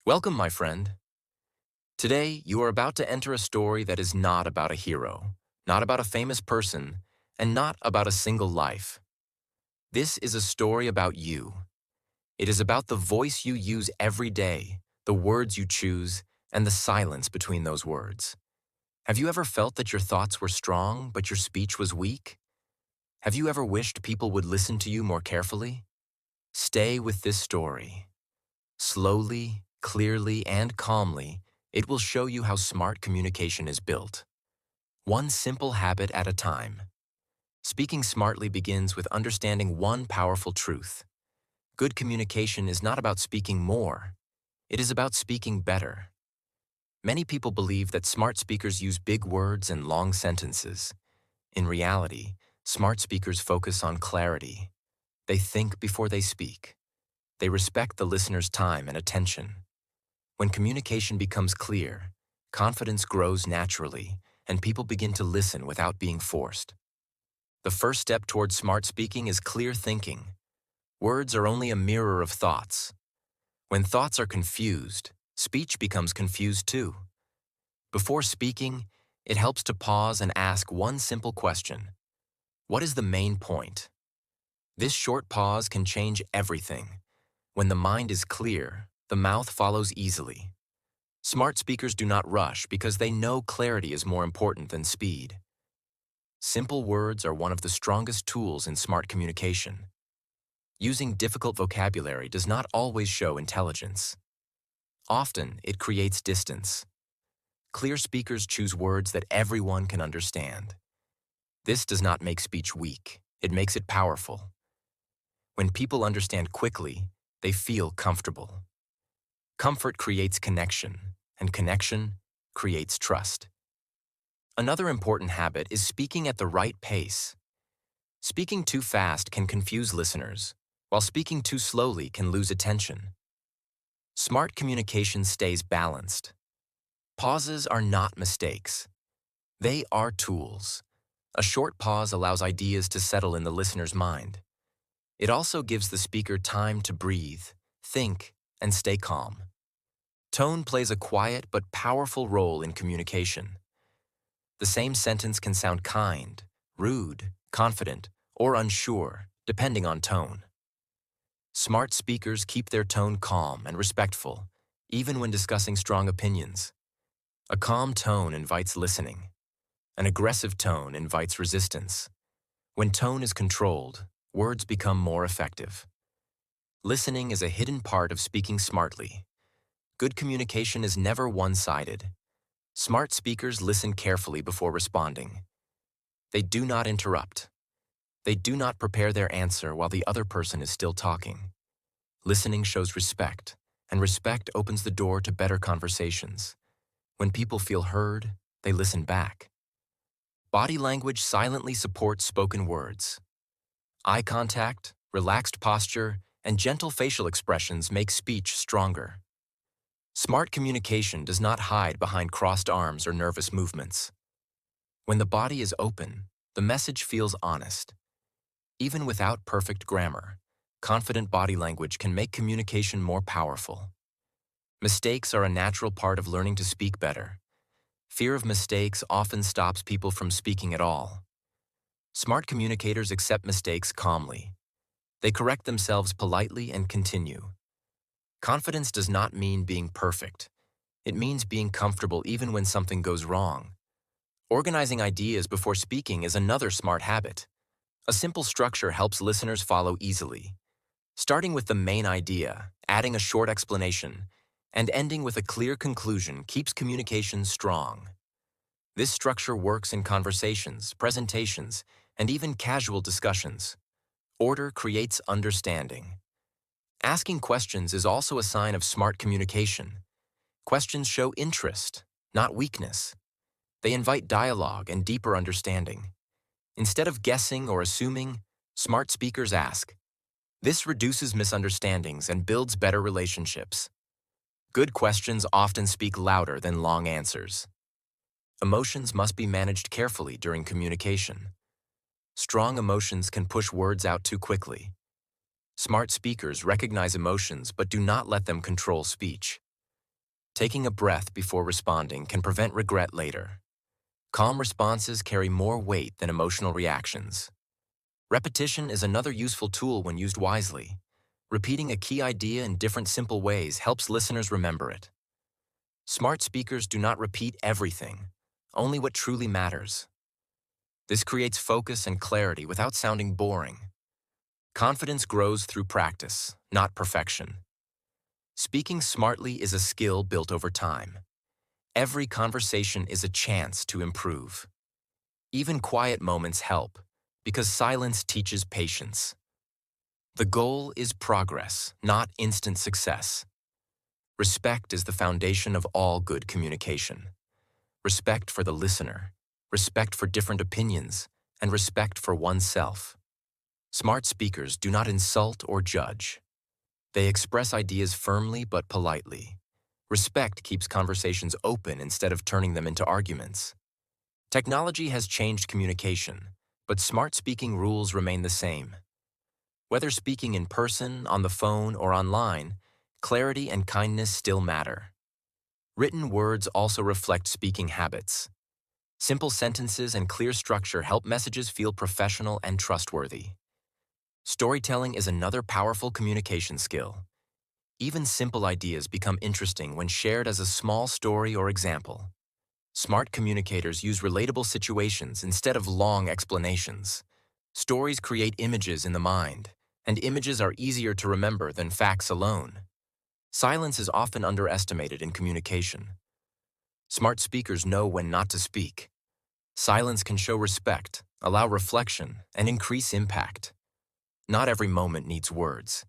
Welcome, my friend. Today, you are about to enter a story that is not about a hero, not about a famous person, and not about a single life. This is a story about you. It is about the voice you use every day, the words you choose, and the silence between those words. Have you ever felt that your thoughts were strong, but your speech was weak? Have you ever wished people would listen to you more carefully? Stay with this story. Slowly, clearly, and calmly, it will show you how smart communication is built. One simple habit at a time. Speaking smartly begins with understanding one powerful truth. Good communication is not about speaking more. It is about speaking better. Many people believe that smart speakers use big words and long sentences. In reality, smart speakers focus on clarity. They think before they speak. They respect the listener's time and attention. When communication becomes clear, confidence grows naturally, and people begin to listen without being forced. The first step towards smart speaking is clear thinking. Words are only a mirror of thoughts. When thoughts are confused, speech becomes confused too. Before speaking, it helps to pause and ask one simple question. What is the main point? This short pause can change everything. When the mind is clear, the mouth follows easily. Smart speakers do not rush because they know clarity is more important than speed. Simple words are one of the strongest tools in smart communication. Using difficult vocabulary does not always show intelligence. Often, it creates distance. Clear speakers choose words that everyone can understand. This does not make speech weak, it makes it powerful. When people understand quickly, they feel comfortable. Comfort creates connection, and connection creates trust. Another important habit is speaking at the right pace. Speaking too fast can confuse listeners, while speaking too slowly can lose attention. Smart communication stays balanced. Pauses are not mistakes. They are tools. A short pause allows ideas to settle in the listener's mind. It also gives the speaker time to breathe, think, and stay calm. Tone plays a quiet but powerful role in communication. The same sentence can sound kind, rude, confident, or unsure, depending on tone. Smart speakers keep their tone calm and respectful, even when discussing strong opinions. A calm tone invites listening. An aggressive tone invites resistance. When tone is controlled, words become more effective. Listening is a hidden part of speaking smartly. Good communication is never one-sided. Smart speakers listen carefully before responding. They do not interrupt. They do not prepare their answer while the other person is still talking. Listening shows respect, and respect opens the door to better conversations. When people feel heard, they listen back. Body language silently supports spoken words. Eye contact, relaxed posture, and gentle facial expressions make speech stronger. Smart communication does not hide behind crossed arms or nervous movements. When the body is open, the message feels honest. Even without perfect grammar, confident body language can make communication more powerful. Mistakes are a natural part of learning to speak better. Fear of mistakes often stops people from speaking at all. Smart communicators accept mistakes calmly. They correct themselves politely and continue. Confidence does not mean being perfect. It means being comfortable even when something goes wrong. Organizing ideas before speaking is another smart habit. A simple structure helps listeners follow easily. Starting with the main idea, adding a short explanation, and ending with a clear conclusion keeps communication strong. This structure works in conversations, presentations, and even casual discussions. Order creates understanding. Asking questions is also a sign of smart communication. Questions show interest, not weakness. They invite dialogue and deeper understanding. Instead of guessing or assuming, smart speakers ask. This reduces misunderstandings and builds better relationships. Good questions often speak louder than long answers. Emotions must be managed carefully during communication. Strong emotions can push words out too quickly. Smart speakers recognize emotions but do not let them control speech. Taking a breath before responding can prevent regret later. Calm responses carry more weight than emotional reactions. Repetition is another useful tool when used wisely. Repeating a key idea in different simple ways helps listeners remember it. Smart speakers do not repeat everything, only what truly matters. This creates focus and clarity without sounding boring. Confidence grows through practice, not perfection. Speaking smartly is a skill built over time. Every conversation is a chance to improve. Even quiet moments help, because silence teaches patience. The goal is progress, not instant success. Respect is the foundation of all good communication. Respect for the listener, respect for different opinions, and respect for oneself. Smart speakers do not insult or judge. They express ideas firmly but politely. Respect keeps conversations open instead of turning them into arguments. Technology has changed communication, but smart speaking rules remain the same. Whether speaking in person, on the phone, or online, clarity and kindness still matter. Written words also reflect speaking habits. Simple sentences and clear structure help messages feel professional and trustworthy. Storytelling is another powerful communication skill. Even simple ideas become interesting when shared as a small story or example. Smart communicators use relatable situations instead of long explanations. Stories create images in the mind, and images are easier to remember than facts alone. Silence is often underestimated in communication. Smart speakers know when not to speak. Silence can show respect, allow reflection, and increase impact. Not every moment needs words.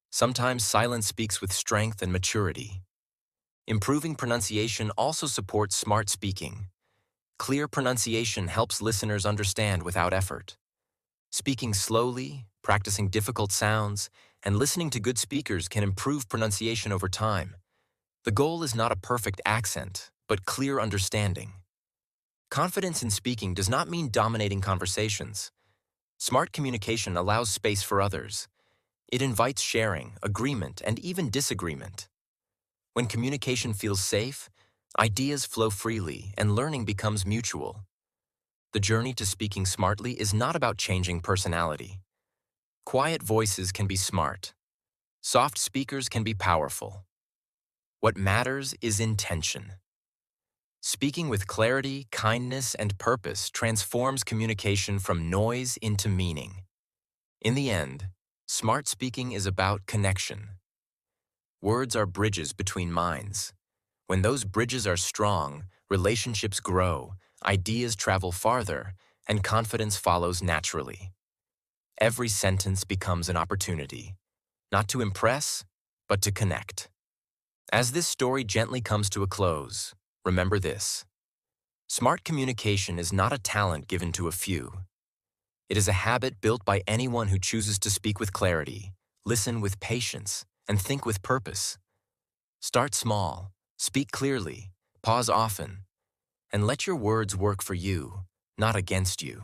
Sometimes silence speaks with strength and maturity. Improving pronunciation also supports smart speaking. Clear pronunciation helps listeners understand without effort. Speaking slowly, practicing difficult sounds, and listening to good speakers can improve pronunciation over time. The goal is not a perfect accent, but clear understanding. Confidence in speaking does not mean dominating conversations. Smart communication allows space for others. It invites sharing, agreement, and even disagreement. When communication feels safe, ideas flow freely and learning becomes mutual. The journey to speaking smartly is not about changing personality. Quiet voices can be smart. Soft speakers can be powerful. What matters is intention. Speaking with clarity, kindness, and purpose transforms communication from noise into meaning. In the end, smart speaking is about connection. Words are bridges between minds. When those bridges are strong, relationships grow, ideas travel farther, and confidence follows naturally. Every sentence becomes an opportunity, not to impress, but to connect. As this story gently comes to a close, remember this. Smart communication is not a talent given to a few. It is a habit built by anyone who chooses to speak with clarity, listen with patience, and think with purpose. Start small, speak clearly, pause often, and let your words work for you, not against you.